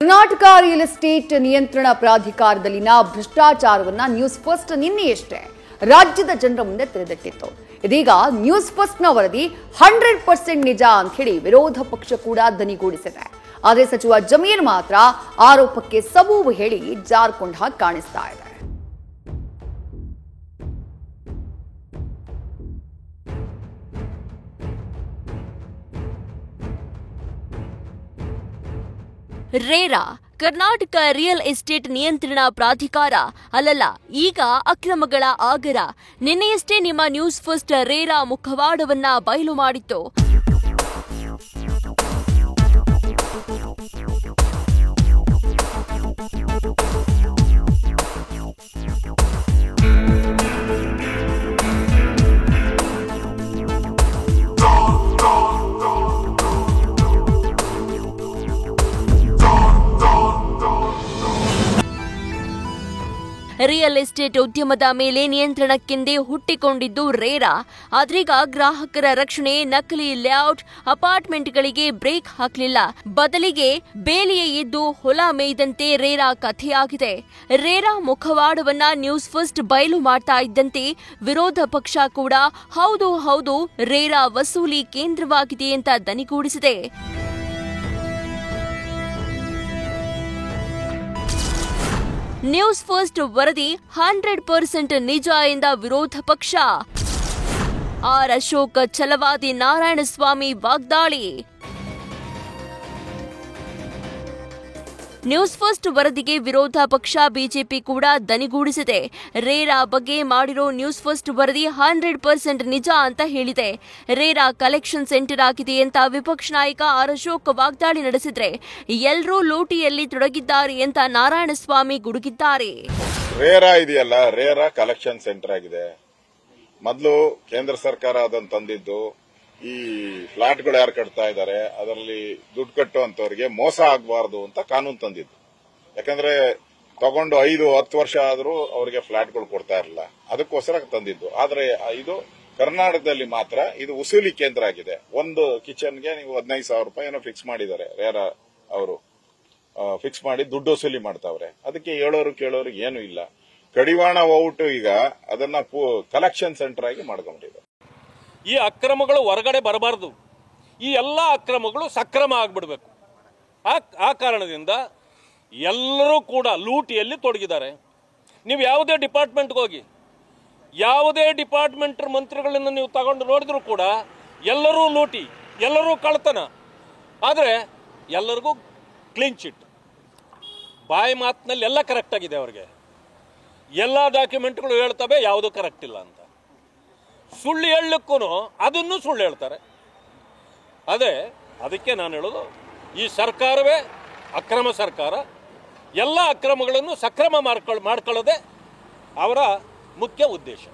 Karnataka real estate ನಿಯಂತ್ರಣ ಪ್ರಾಧಿಕಾರದಲ್ಲಿನ ಭ್ರಷ್ಟಾಚಾರವನ್ನ news first ನಿನ್ನೆಯಷ್ಟೇ ರಾಜ್ಯದ ಜನರ ಮುಂದೆ ತೆರೆದಿಟ್ಟಿತ್ತು. ಇದೀಗ ನ್ಯೂಸ್ ಫಸ್ಟ್ ನ ವರದಿ 100% ನಿಜ ಅಂತ ಹೇಳಿ ವಿರೋಧ ಪಕ್ಷ ಕೂಡ ದನಿಗೂಡಿಸಿದೆ. ಆದರೆ ಸಚಿವ ಜಮೀರ್ ಮಾತ್ರ ಆರೋಪಕ್ಕೆ ಸಬೂಬು ಹೇಳಿ ಜಾರ್ಕೊಂಡ ಹಾಗೆ ಕಾಣಿಸ್ತಾ ಇದೆ. ರೇರಾ ಕರ್ನಾಟಕ ರಿಯಲ್ ಎಸ್ಟೇಟ್ ನಿಯಂತ್ರಣ ಪ್ರಾಧಿಕಾರ ಅಲ್ಲಲ್ಲ, ಈಗ ಅಕ್ರಮಗಳ ಆಗರ. ನಿನ್ನೆಯಷ್ಟೇ ನಿಮ್ಮ ನ್ಯೂಸ್ ಫಸ್ಟ್ ರೇರಾ ಮುಖವಾಡವನ್ನ ಬಯಲು ಮಾಡಿತ್ತು. ರಿಯಲ್ ಎಸ್ಟೇಟ್ ಉದ್ಯಮದ ಮೇಲೆ ನಿಯಂತ್ರಣಕ್ಕೆಂದೇ ಹುಟ್ಟಿಕೊಂಡಿದ್ದು ರೇರಾ. ಆದ್ರೀಗ ಗ್ರಾಹಕರ ರಕ್ಷಣೆ, ನಕಲಿ ಲೇಔಟ್ ಅಪಾರ್ಟ್ಮೆಂಟ್ಗಳಿಗೆ ಬ್ರೇಕ್ ಹಾಕಲಿಲ್ಲ. ಬದಲಿಗೆ ಬೇಲಿಯೇ ಎದ್ದು ಹೊಲ ಮೇಯ್ದಂತೆ ರೇರಾ ಕಥೆಯಾಗಿದೆ. ರೇರಾ ಮುಖವಾಡವನ್ನ ನ್ಯೂಸ್ ಫಸ್ಟ್ ಬಯಲು ಮಾಡ್ತಾ ಇದ್ದಂತೆ ವಿರೋಧ ಪಕ್ಷ ಕೂಡ ಹೌದು ರೇರಾ ವಸೂಲಿ ಕೇಂದ್ರವಾಗಿದೆ ಅಂತ ದನಿಗೂಡಿಸಿದೆ. ನ್ಯೂಸ್ ಫಸ್ಟ್ ವರದಿ 100% ನಿಜ ಎಂದ ವಿರೋಧ ಪಕ್ಷ. ಆರ್ ಅಶೋಕ್ ಛಲವಾದಿ ನಾರಾಯಣಸ್ವಾಮಿ ವಾಗ್ದಾಳಿ. ನ್ಯೂಸ್ ಫಸ್ಟ್ ವರದಿಗೆ ವಿರೋಧ ಪಕ್ಷ ಬಿಜೆಪಿ ಕೂಡ ದನಿಗೂಡಿಸಿದೆ. ರೇರಾ ಬಗ್ಗೆ ಮಾಡಿರೋ ನ್ಯೂಸ್ ಫಸ್ಟ್ ವರದಿ 100% ನಿಜ ಅಂತ ಹೇಳಿದೆ. ರೇರಾ ಕಲೆಕ್ಷನ್ ಸೆಂಟರ್ ಆಗಿದೆ ಅಂತ ವಿಪಕ್ಷ ನಾಯಕ ಆರ್ ಅಶೋಕ್ ವಾಗ್ದಾಳಿ ನಡೆಸಿದ್ರೆ, ಎಲ್ಲರೂ ಲೂಟಿಯಲ್ಲಿ ತೊಡಗಿದ್ದಾರೆ ಅಂತ ನಾರಾಯಣಸ್ವಾಮಿ ಗುಡುಗಿದ್ದಾರೆ. ರೇರಾ ಇದೆಯಲ್ಲ, ರೇರಾ ಕಲೆಕ್ಷನ್ ಸೆಂಟರ್ ಆಗಿದೆ. ಮೊದಲು ಕೇಂದ್ರ ಸರ್ಕಾರ ಅದನ್ನು ತಂದಿದ್ದು ಈ ಫ್ಲಾಟ್ಗಳು ಯಾರು ಕಟ್ತಾ ಇದ್ದಾರೆ ಅದರಲ್ಲಿ ದುಡ್ಡು ಕಟ್ಟುವಂತವರಿಗೆ ಮೋಸ ಆಗಬಾರದು ಅಂತ ಕಾನೂನು ತಂದಿದ್ದು. ಯಾಕಂದ್ರೆ ತಗೊಂಡು 5-10 ವರ್ಷ ಆದ್ರೂ ಅವರಿಗೆ ಫ್ಲಾಟ್ಗಳು ಕೊಡ್ತಾ ಇರಲಿಲ್ಲ, ಅದಕ್ಕೋಸ್ಕರ ತಂದಿದ್ದು. ಆದ್ರೆ ಇದು ಕರ್ನಾಟಕದಲ್ಲಿ ಮಾತ್ರ ಇದು ವಸೂಲಿ ಕೇಂದ್ರ ಆಗಿದೆ. ಒಂದು ಕಿಚನ್ಗೆ ನೀವು 15,000 ರೂಪಾಯಿ ಏನೋ ಫಿಕ್ಸ್ ಮಾಡಿದ್ದಾರೆ. ರೇರಾ ಅವರು ಫಿಕ್ಸ್ ಮಾಡಿ ದುಡ್ಡು ವಸೂಲಿ ಮಾಡ್ತಾವ್ರೆ. ಅದಕ್ಕೆ ಹೇಳೋರು ಕೇಳೋರು ಏನು ಇಲ್ಲ. ಕಡಿವಾಣ ಹೋಗ್ಬಿಟ್ಟು ಈಗ ಅದನ್ನ ಕಲೆಕ್ಷನ್ ಸೆಂಟರ್ ಆಗಿ ಮಾಡ್ಕೊಂಡಿದ್ದಾರೆ. ಈ ಅಕ್ರಮಗಳು ಹೊರಗಡೆ ಬರಬಾರ್ದು. ಈ ಎಲ್ಲ ಅಕ್ರಮಗಳು ಸಕ್ರಮ ಆಗ್ಬಿಡ್ಬೇಕು. ಆ ಕಾರಣದಿಂದ ಎಲ್ಲರೂ ಕೂಡ ಲೂಟಿಯಲ್ಲಿ ತೊಡಗಿದ್ದಾರೆ. ನೀವು ಯಾವುದೇ ಡಿಪಾರ್ಟ್ಮೆಂಟ್ಗೆ ಹೋಗಿ, ಯಾವುದೇ ಡಿಪಾರ್ಟ್ಮೆಂಟ್ ಮಂತ್ರಿಗಳನ್ನು ನೀವು ತಗೊಂಡು ನೋಡಿದ್ರು ಕೂಡ ಎಲ್ಲರೂ ಲೂಟಿ, ಎಲ್ಲರೂ ಕಳ್ತನ. ಆದರೆ ಎಲ್ಲರಿಗೂ ಕ್ಲೀನ್ ಚಿಟ್, ಬಾಯಿ ಮಾತಿನಲ್ಲಿ ಎಲ್ಲ ಕರೆಕ್ಟ್ ಆಗಿದೆ. ಅವರಿಗೆ ಎಲ್ಲ ಡಾಕ್ಯುಮೆಂಟ್ಗಳು ಹೇಳ್ತವೆ, ಯಾವುದು ಕರೆಕ್ಟ್ ಇಲ್ಲ ಅಂತ. ಸುಳ್ಳು ಹೇಳಲಿಕ್ಕೂ ಅದನ್ನು ಸುಳ್ಳು ಹೇಳ್ತಾರೆ. ಅದಕ್ಕೆ ನಾನು ಹೇಳೋದು, ಈ ಸರ್ಕಾರವೇ ಅಕ್ರಮ ಸರ್ಕಾರ. ಎಲ್ಲ ಅಕ್ರಮಗಳನ್ನು ಸಕ್ರಮ ಮಾಡ್ಕೊಳ್ಳೋದೇ ಅವರ ಮುಖ್ಯ ಉದ್ದೇಶ.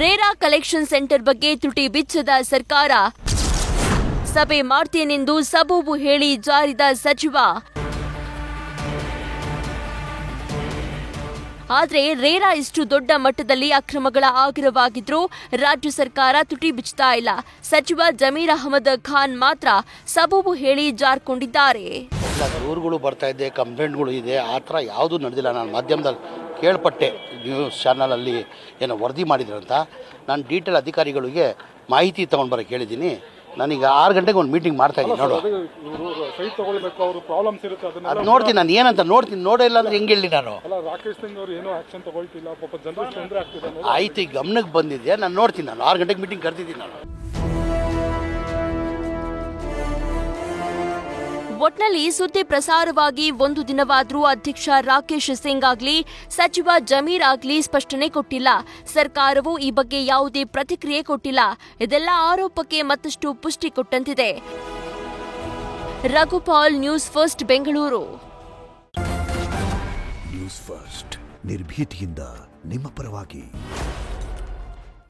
ರೇರಾ ಕಲೆಕ್ಷನ್ ಸೆಂಟರ್ ಬಗ್ಗೆ ತುಟಿ ಬಿಚ್ಚದ ಸರ್ಕಾರ, ಸಭೆ ಮಾಡ್ತೇನೆಂದು ಸಬೂಬು ಹೇಳಿ ಜಾರಿದ ಸಚಿವ. ಆದರೆ ರೇರಾ ಇಷ್ಟು ದೊಡ್ಡ ಮಟ್ಟದಲ್ಲಿ ಅಕ್ರಮಗಳ ಆಗರವಾಗಿದ್ರೂ ರಾಜ್ಯ ಸರ್ಕಾರ ತುಟಿ ಬಿಚ್ಚುತ್ತಾ ಇಲ್ಲ. ಸಚಿವ ಜಮೀರ್ ಅಹಮದ್ ಖಾನ್ ಮಾತ್ರ ಸಬೂಬು ಹೇಳಿ ಜಾರ್ಕೊಂಡಿದ್ದಾರೆ. ದೂರುಗಳು ಬರ್ತಾ ಇದೆ, ಕಂಪ್ಲೇಂಟ್ಗಳು ಇದೆ, ಆ ಥರ ಯಾವುದೂ ನಡೆದಿಲ್ಲ. ನಾನು ಮಾಧ್ಯಮದಲ್ಲಿ ಕೇಳ್ಪಟ್ಟೆ, ನ್ಯೂಸ್ ಚಾನಲಲ್ಲಿ ಏನೋ ವರದಿ ಮಾಡಿದ್ರಂತ. ನಾನು ಡೀಟೇಲ್ ಅಧಿಕಾರಿಗಳಿಗೆ ಮಾಹಿತಿ ತೊಗೊಂಡು ಬರೋಕ್ಕೆ ಹೇಳಿದ್ದೀನಿ. ನಾನೀಗ 6 ಗಂಟೆಗೆ ಒಂದು ಮೀಟಿಂಗ್ ಮಾಡ್ತಾ ಇದ್ದೀನಿ. ನೋಡು, ಅದು ನೋಡ್ತೀನಿ, ನಾನು ಏನಂತ ನೋಡ್ತೀನಿ. ನೋಡಿಲ್ಲ ಅಂದ್ರೆ ಹೆಂಗೆ ಹೇಳಿ ನಾನು. ಆಯ್ತು, ಈಗ ಗಮನಕ್ಕೆ ಬಂದಿದೆ, ನಾನು ನೋಡ್ತೀನಿ. ನಾನು 6 ಗಂಟೆಗೆ ಮೀಟಿಂಗ್ ಕರೆದಿದ್ದೀನಿ ನಾನು. ಒಟ್ನಲ್ಲಿ ಸುದ್ದಿ ಪ್ರಸಾರವಾಗಿ ಒಂದು ದಿನವಾದರೂ ಅಧ್ಯಕ್ಷ ರಾಕೇಶ್ ಸಿಂಗ್ ಆಗ್ಲಿ, ಸಚಿವ ಜಮೀರ್ ಆಗ್ಲಿ ಸ್ಪಷ್ಟನೆ ಕೊಟ್ಟಿಲ್ಲ. ಸರ್ಕಾರವು ಈ ಬಗ್ಗೆ ಯಾವುದೇ ಪ್ರತಿಕ್ರಿಯೆ ಕೊಟ್ಟಿಲ್ಲ. ಇದೆಲ್ಲ ಆರೋಪಕ್ಕೆ ಮತ್ತಷ್ಟು ಪುಷ್ಟಿ ಕೊಟ್ಟಂತಿದೆ. Raghupal, news first, Bengaluru. News first ನಿರ್ಭೀತಿಯಿಂದ ನಿಮ್ಮ ಪರವಾಗಿ.